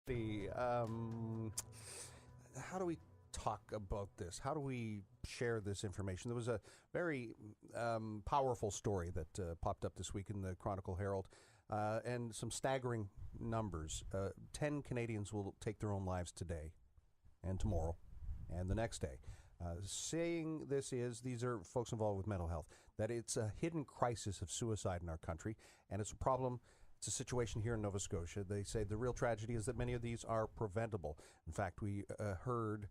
How do we talk about this? How do we share this information? There was a very powerful story that popped up this week in the Chronicle Herald, and some staggering numbers. 10 Canadians will take their own lives today and tomorrow and the next day. Saying these are folks involved with mental health, that it's a hidden crisis of suicide in our country, and it's a problem. It's a situation here in Nova Scotia. They say the real tragedy is that many of these are preventable. In fact, we heard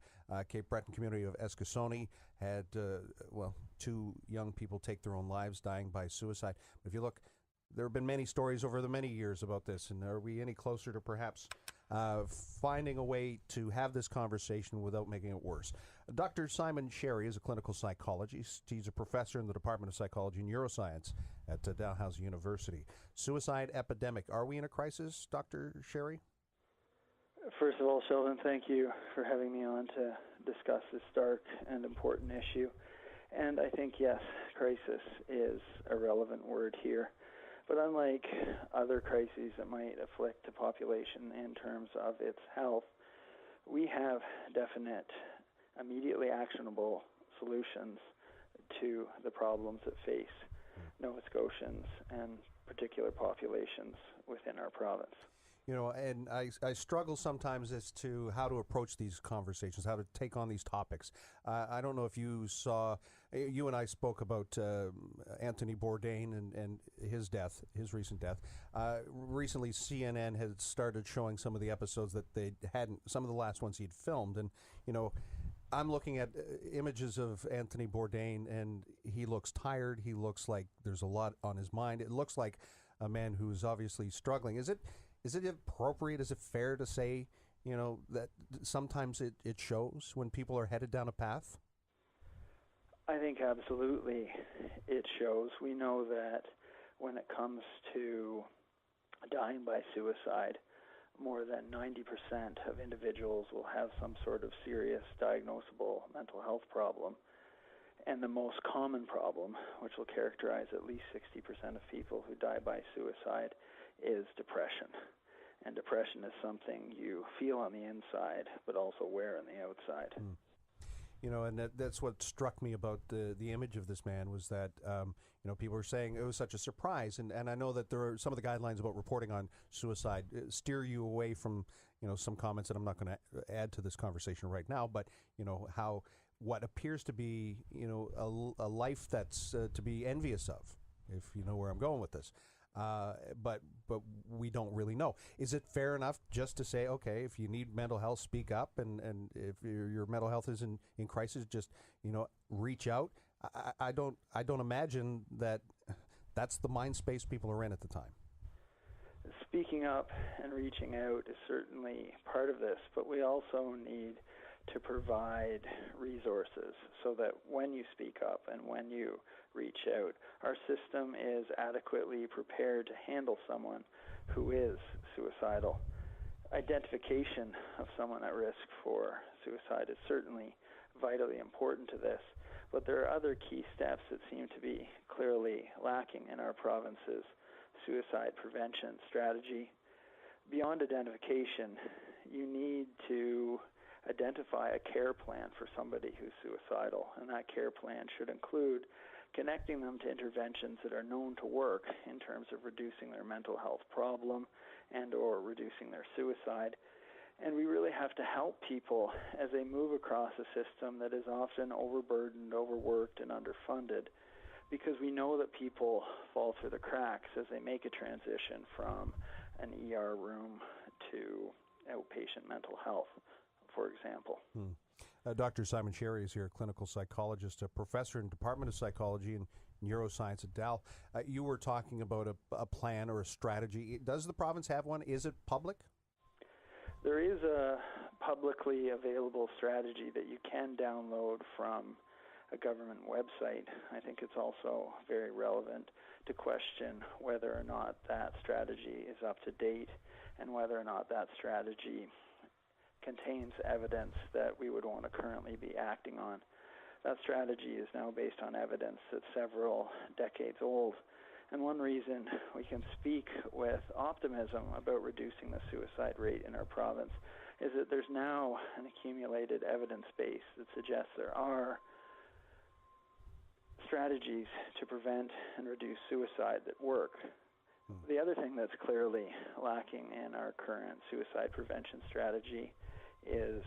Cape Breton community of Eskasoni had, 2 young people take their own lives, dying by suicide. But if you look, there have been many stories over the many years about this, and are we any closer to perhaps finding a way to have this conversation without making it worse? Dr. Simon Sherry is a clinical psychologist. He's a professor in the Department of Psychology and Neuroscience at Dalhousie University. Suicide epidemic. Are we in a crisis, Dr. Sherry? First of all, Sheldon, thank you for having me on to discuss this stark and important issue. And I think, yes, crisis is a relevant word here. But unlike other crises that might afflict the population in terms of its health, we have definite, immediately actionable solutions to the problems that face Nova Scotians and particular populations within our province. You know, and I struggle sometimes as to how to approach these conversations, how to take on these topics. I don't know if you saw, you and I spoke about Anthony Bourdain and his death, his recent death. Recently, CNN had started showing some of the episodes that they hadn't, some of the last ones he'd filmed. And, you know, I'm looking at images of Anthony Bourdain, and he looks tired. He looks like there's a lot on his mind. It looks like a man who's obviously struggling. Is it appropriate, is it fair to say, you know, that sometimes it shows when people are headed down a path? I think absolutely it shows. We know that when it comes to dying by suicide, more than 90% of individuals will have some sort of serious diagnosable mental health problem. And the most common problem, which will characterize at least 60% of people who die by suicide, is depression. And depression is something you feel on the inside, but also wear on the outside. You know, and that's what struck me about the image of this man was that, you know, people were saying it was such a surprise. And I know that there are some of the guidelines about reporting on suicide steer you away from, you know, some comments that I'm not going to add to this conversation right now. But, you know, how what appears to be, you know, a life that's to be envious of, if you know where I'm going with this. But we don't really know. Is it fair enough just to say, okay, if you need mental health, speak up, and if your mental health is in crisis, just, you know, reach out? I don't imagine that that's the mind space people are in at the time. Speaking up and reaching out is certainly part of this, but we also need to provide resources so that when you speak up and when you reach out, our system is adequately prepared to handle someone who is suicidal. Identification of someone at risk for suicide is certainly vitally important to this, but there are other key steps that seem to be clearly lacking in our province's suicide prevention strategy. Beyond identification, you need to identify a care plan for somebody who's suicidal, and that care plan should include connecting them to interventions that are known to work in terms of reducing their mental health problem and or reducing their suicide. And we really have to help people as they move across a system that is often overburdened, overworked, and underfunded, because we know that people fall through the cracks as they make a transition from an ER room to outpatient mental health, for example. Dr. Simon Sherry is here, a clinical psychologist, a professor in Department of Psychology and Neuroscience at Dal. You were talking about a plan or a strategy. Does the province have one? Is it public? There is a publicly available strategy that you can download from a government website. I think it's also very relevant to question whether or not that strategy is up to date and whether or not that strategy contains evidence that we would want to currently be acting on. That strategy is now based on evidence that's several decades old, And one reason we can speak with optimism about reducing the suicide rate in our province is that there's now an accumulated evidence base that suggests there are strategies to prevent and reduce suicide that work. The other thing that's clearly lacking in our current suicide prevention strategy is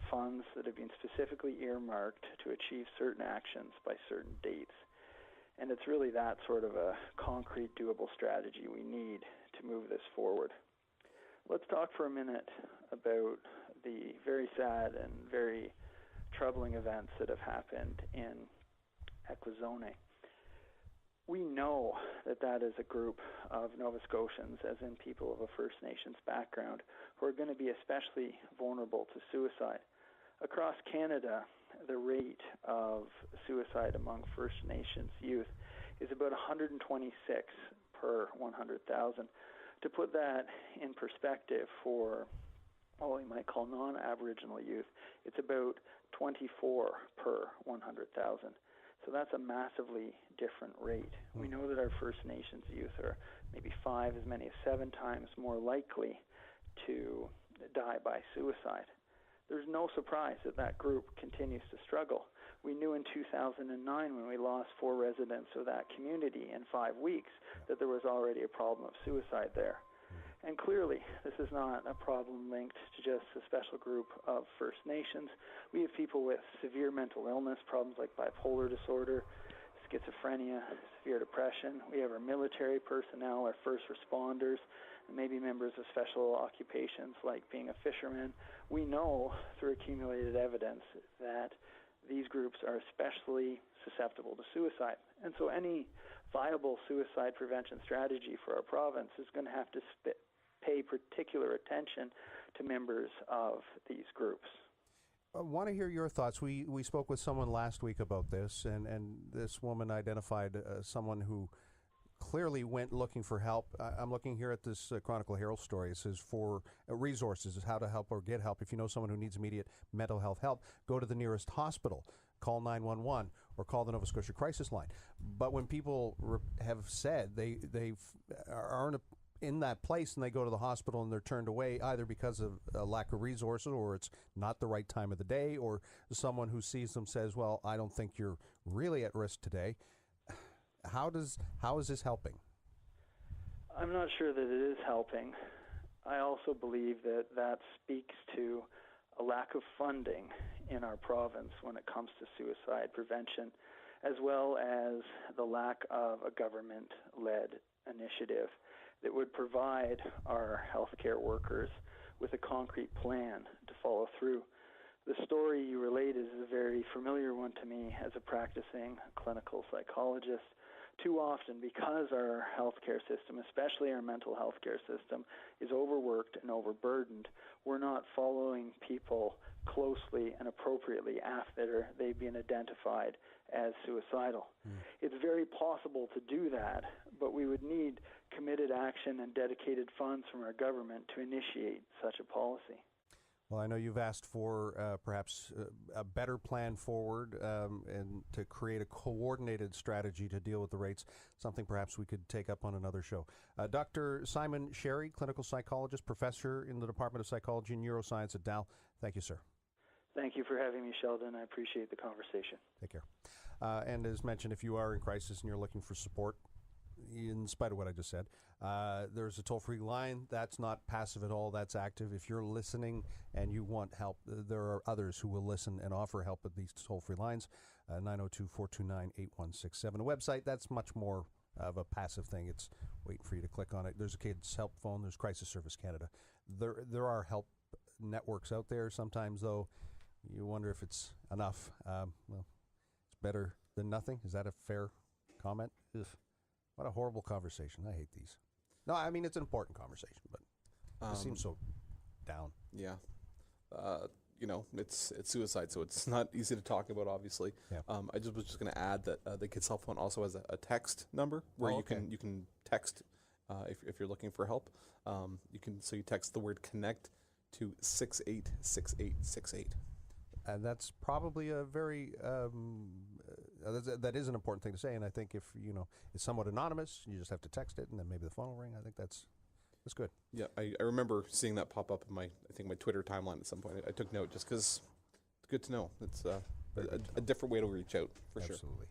funds that have been specifically earmarked to achieve certain actions by certain dates. And it's really that sort of a concrete, doable strategy we need to move this forward. Let's talk for a minute about the very sad and very troubling events that have happened in Equizone. We know that that is a group of Nova Scotians, as in people of a First Nations background, who are going to be especially vulnerable to suicide. Across Canada, the rate of suicide among First Nations youth is about 126 per 100,000. To put that in perspective for what we might call non-Aboriginal youth, it's about 24 per 100,000. So that's a massively different rate. We know that our First Nations youth are maybe 5, as many as 7 times more likely to die by suicide. There's no surprise that that group continues to struggle. We knew in 2009, when we lost 4 residents of that community in 5 weeks, that there was already a problem of suicide there. And clearly, this is not a problem linked to just a special group of First Nations. We have people with severe mental illness, problems like bipolar disorder, schizophrenia, severe depression. We have our military personnel, our first responders, and maybe members of special occupations like being a fisherman. We know through accumulated evidence that these groups are especially susceptible to suicide. And so any viable suicide prevention strategy for our province is going to have to pay particular attention to members of these groups. I want to hear your thoughts. We spoke with someone last week about this, and this woman identified someone who clearly went looking for help. I'm looking here at this Chronicle Herald story. It says for resources, how to help or get help. If you know someone who needs immediate mental health help, go to the nearest hospital, call 911, or call the Nova Scotia crisis line. But when people have said they aren't in that place and they go to the hospital and they're turned away either because of a lack of resources or it's not the right time of the day, or someone who sees them says, well, I don't think you're really at risk today. How is this helping? I'm not sure that it is helping. I also believe that speaks to a lack of funding in our province when it comes to suicide prevention, as well as the lack of a government-led initiative that would provide our healthcare workers with a concrete plan to follow through. The story you relate is a very familiar one to me as a practicing clinical psychologist. Too often, because our healthcare system, especially our mental health care system, is overworked and overburdened, we're not following people closely and appropriately after they've been identified as suicidal. It's very possible to do that, but we would need committed action and dedicated funds from our government to initiate such a policy. Well, I know you've asked for perhaps a better plan forward and to create a coordinated strategy to deal with the rates, something perhaps we could take up on another show. Dr. Simon Sherry, clinical psychologist, professor in the Department of Psychology and Neuroscience at Dal. Thank you, sir. Thank you for having me, Sheldon. I appreciate the conversation. Take care. And as mentioned, if you are in crisis and you're looking for support, in spite of what I just said, there's a toll-free line. That's not passive at all. That's active. If you're listening and you want help, there are others who will listen and offer help at these toll-free lines, 902-429-8167. A website, that's much more of a passive thing. It's waiting for you to click on it. There's a kids' help phone. There's Crisis Service Canada. There are help networks out there. Sometimes, though, you wonder if it's enough. Well, it's better than nothing. Is that a fair comment? Ugh. What a horrible conversation. I hate these. No, I mean, it's an important conversation, but it seems so down. Yeah. It's suicide, so it's not easy to talk about, obviously. Yeah. I was just going to add that the Kids Help Phone also has a text number where you can text if you're looking for help. You text the word connect to 686868. And that's probably a very that is an important thing to say. And I think if it's somewhat anonymous, you just have to text it, and then maybe the phone will ring. I think that's good. Yeah, I remember seeing that pop up in my Twitter timeline at some point. I took note just because it's good to know. It's a different way to reach out for sure. Absolutely.